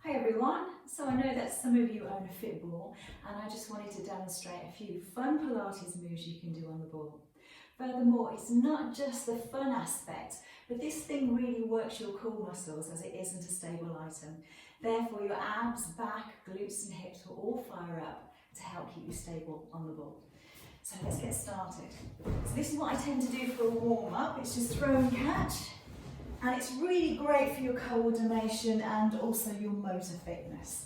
Hi everyone, so I know that some of you own a Fitball and I just wanted to demonstrate a few fun Pilates moves you can do on the ball. Furthermore, it's not just the fun aspect, but this thing really works your core muscles as it isn't a stable item. Therefore your abs, back, glutes and hips will all fire up to help keep you stable on the ball. So let's get started. So this is what I tend to do for a warm-up. It's just throw and catch. And it's really great for your coordination and also your motor fitness.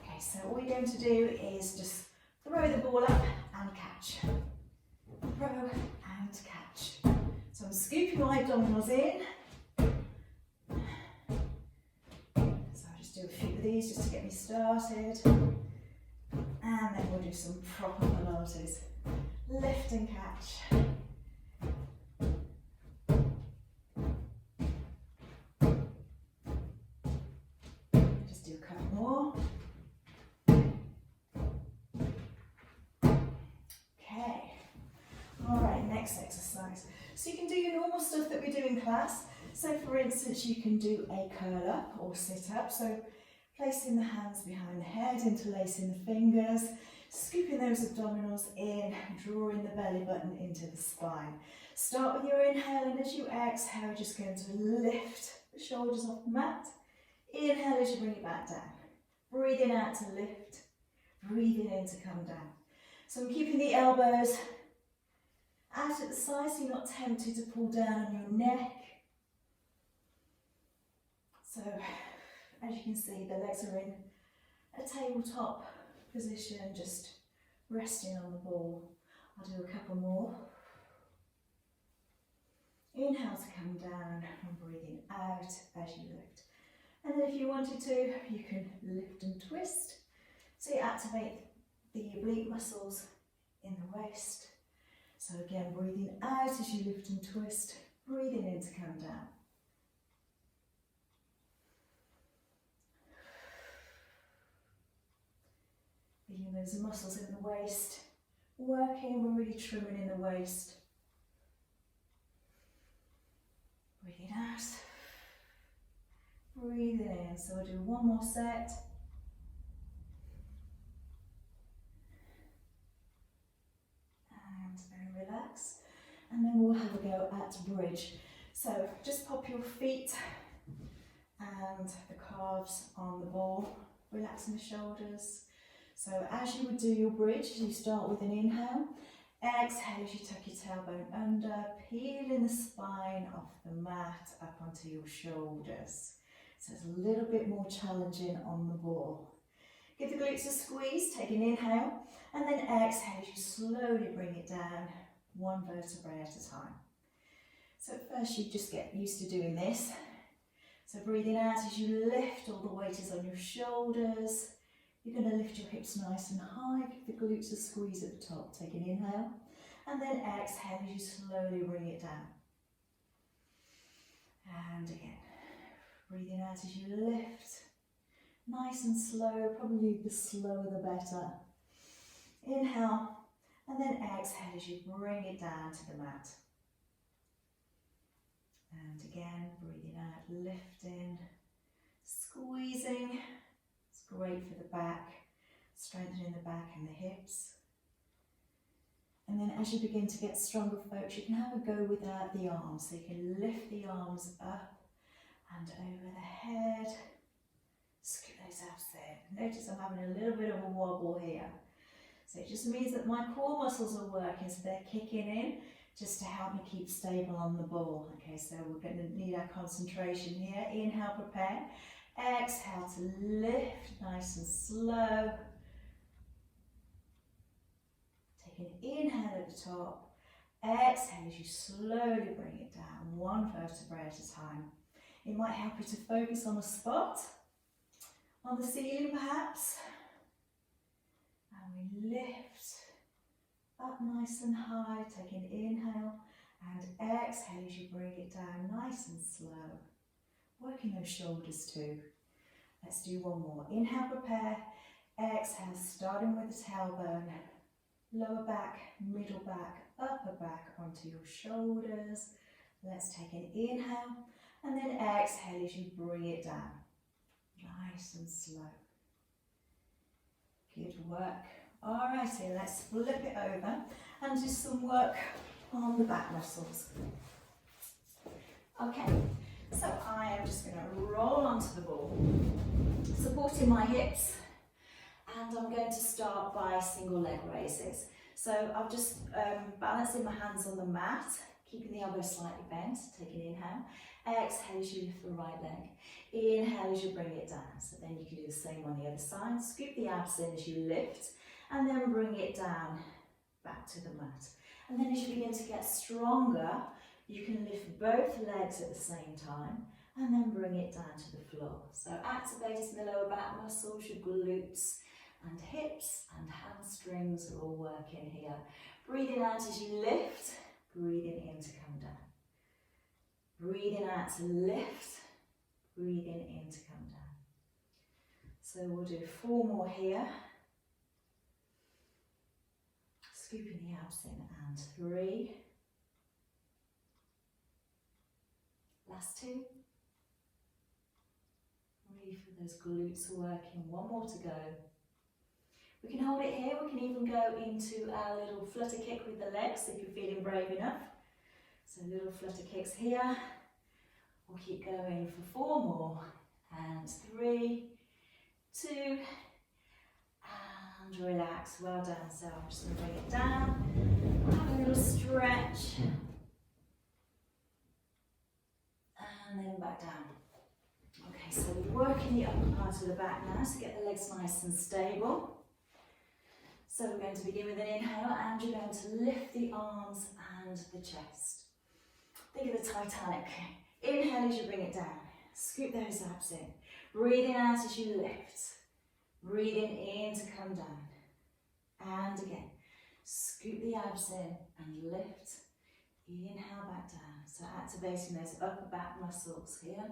Okay, so all you're going to do is just throw the ball up and catch. Throw and catch. So I'm scooping my abdominals in. So I'll just do a few of these just to get me started. And then we'll do some proper Pilates. Lift and catch. Next exercise. So you can do your normal stuff that we do in class. So for instance, you can do a curl up or sit up. So placing the hands behind the head, interlacing the fingers, scooping those abdominals in, drawing the belly button into the spine. Start with your inhale, and as you exhale, you're just going to lift the shoulders off the mat. Inhale as you bring it back down. Breathing out to lift, breathing in to come down. So I'm keeping the elbows out at the side so you're not tempted to pull down on your neck. So as you can see, the legs are in a tabletop position, just resting on the ball. I'll do a couple more. Inhale to come down and breathing out as you lift. And then if you wanted to, you can lift and twist. So you activate the oblique muscles in the waist. So again, breathing out as you lift and twist, breathing in to come down. Feeling those muscles in the waist working, we're really trimming in the waist. Breathing out, breathing in. So we'll do one more set. Relax, and then we'll have a go at bridge. So just pop your feet and the calves on the ball, relaxing the shoulders. So as you would do your bridge, you start with an inhale, exhale as you tuck your tailbone under, peeling the spine off the mat up onto your shoulders. So it's a little bit more challenging on the ball. Give the glutes a squeeze, take an inhale, and then exhale as you slowly bring it down, one vertebrae at a time. So at first you just get used to doing this. So breathing out as you lift, all the weight is on your shoulders. You're going to lift your hips nice and high, give the glutes a squeeze at the top. Take an inhale, and then exhale as you slowly bring it down. And again, breathing out as you lift. Nice and slow, probably the slower the better. Inhale, and then exhale as you bring it down to the mat. And again, breathing out, lifting, squeezing. It's great for the back, strengthening the back and the hips. And then as you begin to get stronger, folks, you can have a go without the arms. So you can lift the arms up and over the head. Scoop those abs in. Notice I'm having a little bit of a wobble here. So it just means that my core muscles are working, so they're kicking in just to help me keep stable on the ball. Okay, so we're going to need our concentration here. Inhale, prepare. Exhale to lift, nice and slow. Take an inhale at the top. Exhale as you slowly bring it down, one vertebrae at a time. It might help you to focus on a spot. On the ceiling perhaps, and we lift up nice and high, take an inhale and exhale as you bring it down nice and slow, working those shoulders too. Let's do one more. Inhale, prepare, exhale, starting with the tailbone, lower back, middle back, upper back onto your shoulders. Let's take an inhale and then exhale as you bring it down. Nice and slow. Good work. Alrighty, let's flip it over and do some work on the back muscles. Okay, so I am just going to roll onto the ball, supporting my hips, and I'm going to start by single leg raises. So I'm just balancing my hands on the mat, keeping the elbow slightly bent, take an inhale. Exhale as you lift the right leg. Inhale as you bring it down. So then you can do the same on the other side. Scoop the abs in as you lift, and then bring it down back to the mat. And then as you begin to get stronger, you can lift both legs at the same time, and then bring it down to the floor. So activating the lower back muscles, your glutes and hips and hamstrings are all working here. Breathing out as you lift, breathing in to come down. Breathing out to lift, breathing in to come down. So we'll do 4 more here. Scooping the abs in, and 3. Last 2. Really feel those glutes working. 1 more to go. We can hold it here. We can even go into our little flutter kick with the legs if you're feeling brave enough. So little flutter kicks here. We'll keep going for 4 more. And 3, 2, and relax. Well done. So I'm just going to bring it down. Have a little stretch. And then back down. Okay, so we're working the upper part of the back now to get the legs nice and stable. So we're going to begin with an inhale, and you're going to lift the arms and the chest. Think of the Titanic. Inhale as you bring it down. Scoop those abs in. Breathing out as you lift. Breathing in to come down. And again. Scoop the abs in and lift. Inhale back down. So activating those upper back muscles here.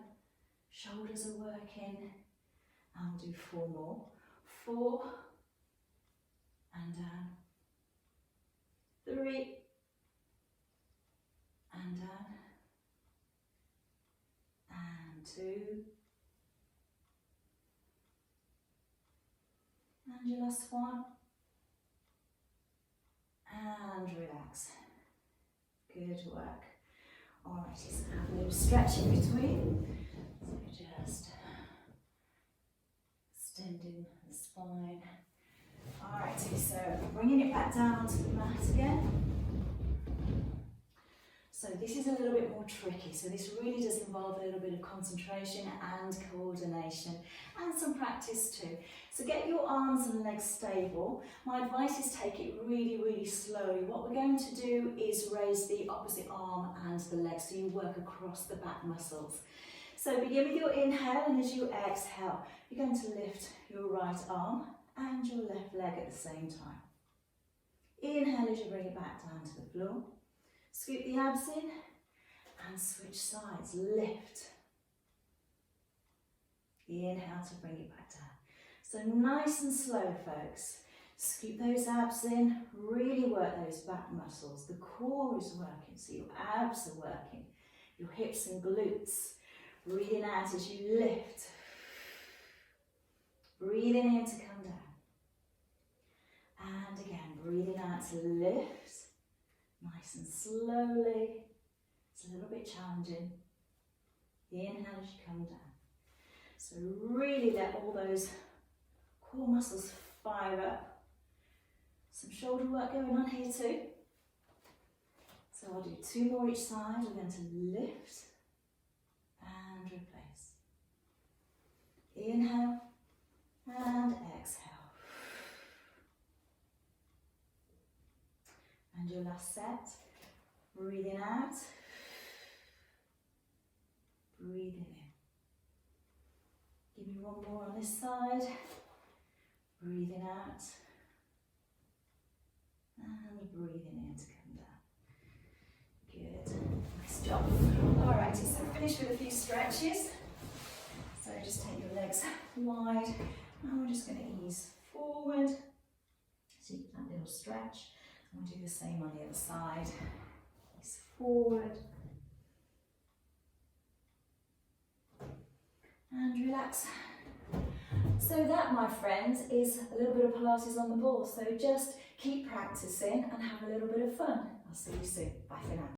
Shoulders are working. And we'll do 4 more. 4. And down. 3. And down. And 2. And your last 1. And relax. Good work. Alright, so have a little stretch in between. So just extending the spine. Alrighty, so bringing it back down onto the mat again. So this is a little bit more tricky. So this really does involve a little bit of concentration and coordination and some practice too. So get your arms and legs stable. My advice is take it really, really slowly. What we're going to do is raise the opposite arm and the leg, so you work across the back muscles. So begin with your inhale, and as you exhale, you're going to lift your right arm and your left leg at the same time. Inhale as you bring it back down to the floor. Scoop the abs in and switch sides. Lift. Inhale to bring it back down. So nice and slow, folks. Scoop those abs in. Really work those back muscles. The core is working, so your abs are working. Your hips and glutes. Breathing out as you lift. Breathing in to come down. And again, breathing out to lift. Nice and slowly. It's a little bit challenging. Inhale as you come down. So really let all those core muscles fire up. Some shoulder work going on here too. So I'll do 2 more each side. We're going to lift and replace. Inhale and exhale. And your last set. Breathing out. Breathing in. Give me 1 more on this side. Breathing out. And breathing in to come down. Good. Nice job. Alrighty, so finish with a few stretches. So just take your legs wide. And we're just going to ease forward. So you get that little stretch. And we'll do the same on the other side. Ease forward. And relax So that, my friends, is a little bit of Pilates on the ball. So just keep practicing and have a little bit of fun. I'll see you soon. Bye for now.